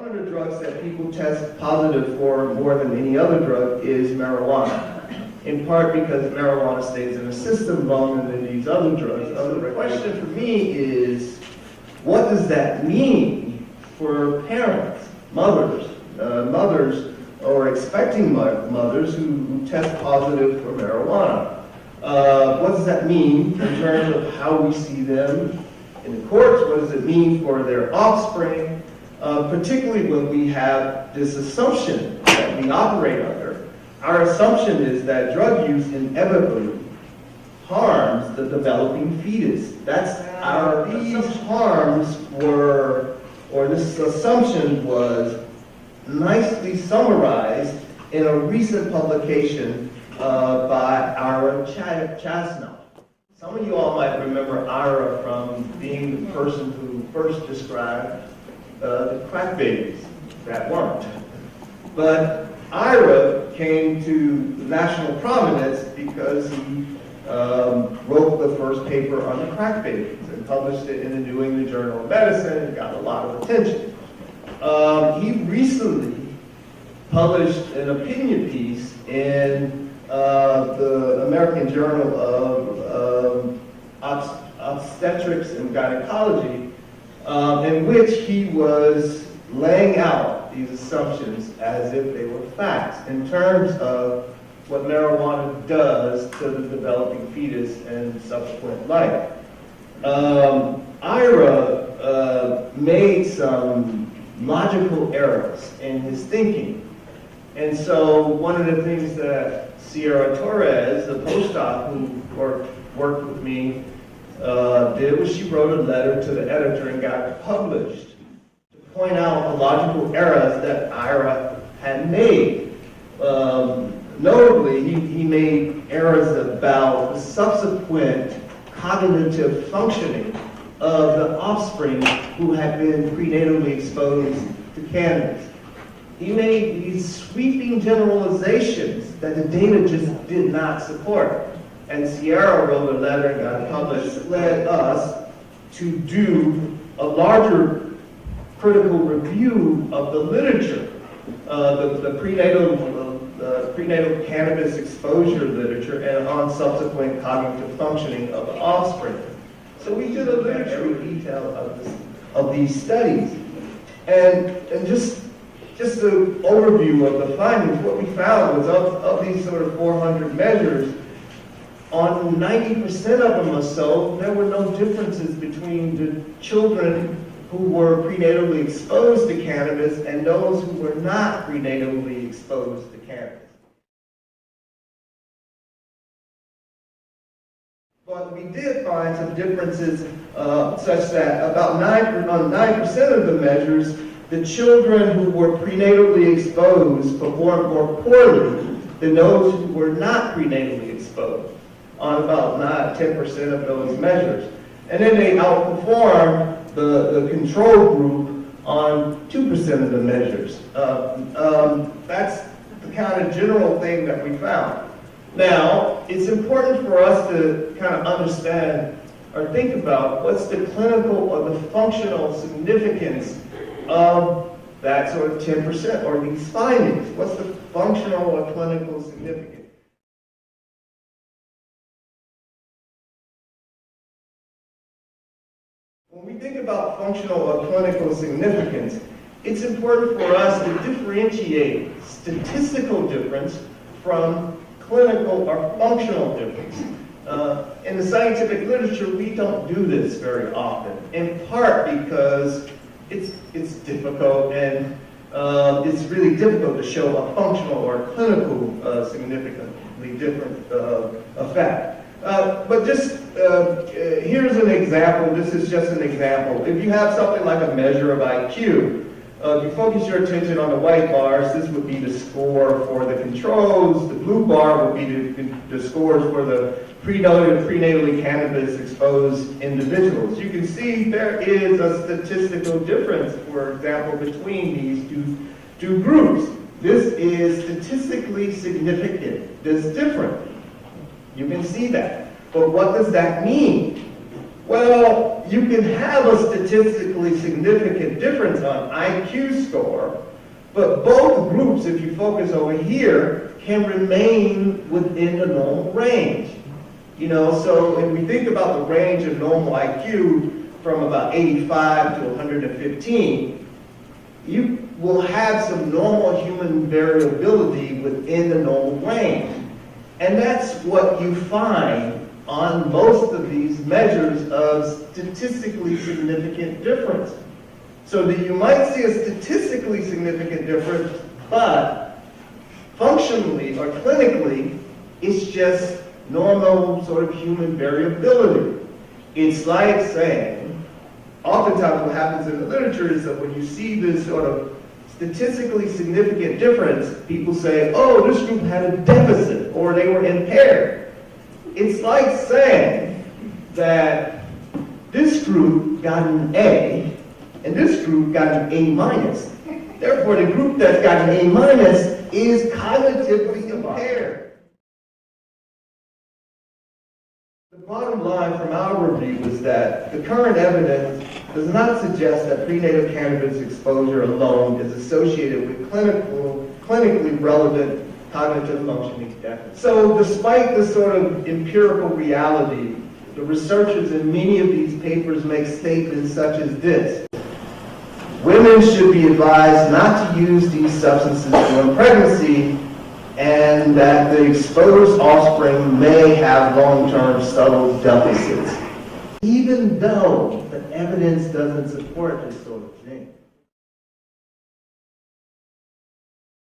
One of the drugs that people test positive for more than any other drug is marijuana, in part because marijuana stays in the system longer than these other drugs. The question for me is, what does that mean for parents, mothers or expecting mothers who test positive for marijuana? What does that mean in terms of how we see them in the courts? What does it mean for their offspring? Particularly when we have this assumption that we operate under. Our assumption is that drug use inevitably harms the developing fetus. These harms were, or this assumption was nicely summarized in a recent publication by Ira Chasnow. Some of you all might remember Ira from being the person who first described the crack babies that weren't. But Ira came to national prominence because he wrote the first paper on the crack babies and published it in the New England Journal of Medicine and got a lot of attention. He recently published an opinion piece in the American Journal of Obstetrics and Gynecology, in which he was laying out these assumptions as if they were facts in terms of what marijuana does to the developing fetus and subsequent life. Ira made some logical errors in his thinking. And so one of the things that Sierra Torres, the postdoc who worked with me, did was she wrote a letter to the editor and got it published to point out the logical errors that Ira had made. Notably, he made errors about the subsequent cognitive functioning of the offspring who had been prenatally exposed to cannabis. He made these sweeping generalizations that the data just did not support. And Sierra wrote a letter and got it published that led us to do a larger critical review of the literature, the prenatal cannabis exposure literature and on subsequent cognitive functioning of the offspring. So we did a literature detail of these studies. And just an overview of the findings, what we found was of these sort of 400 measures, on 90% of them or so, there were no differences between the children who were prenatally exposed to cannabis and those who were not prenatally exposed to cannabis. But we did find some differences such that about 9% of the measures, the children who were prenatally exposed performed more poorly than those who were not prenatally exposed on about 10% of those measures. And then they outperformed the control group on 2% of the measures. That's the kind of general thing that we found. Now, it's important for us to kind of understand or think about what's the clinical or the functional significance of that sort of 10% or these findings. What's the functional or clinical significance? When we think about functional or clinical significance, it's important for us to differentiate statistical difference from clinical or functional difference. In the scientific literature, we don't do this very often, in part because it's difficult and it's really difficult to show a functional or clinical significantly different effect. But just here's an example. This is just an example. If you have something like a measure of IQ, if you focus your attention on the white bars, this would be the score for the controls. The blue bar would be the scores for the prenatally cannabis exposed individuals. You can see there is a statistical difference, for example, between these two groups. This is statistically significant. This is different. You can see that. But what does that mean? Well, you can have a statistically significant difference on IQ score, but both groups, if you focus over here, can remain within the normal range. You know, so if we think about the range of normal IQ from about 85 to 115, you will have some normal human variability within the normal range. And that's what you find on most of these measures of statistically significant difference. So that you might see a statistically significant difference, but functionally or clinically, it's just normal sort of human variability. It's like saying, oftentimes what happens in the literature is that when you see this sort of statistically significant difference, people say, oh, this group had a deficit or they were impaired. It's like saying that this group got an A and this group got an A minus. Therefore, the group that's got an A minus is cognitively impaired. The bottom line from our review is that the current evidence does not suggest that prenatal cannabis exposure alone is associated with clinically relevant cognitive functioning deficits. So despite this sort of empirical reality, the researchers in many of these papers make statements such as this: women should be advised not to use these substances during pregnancy, and that the exposed offspring may have long-term subtle deficits. Even though the evidence doesn't support this sort of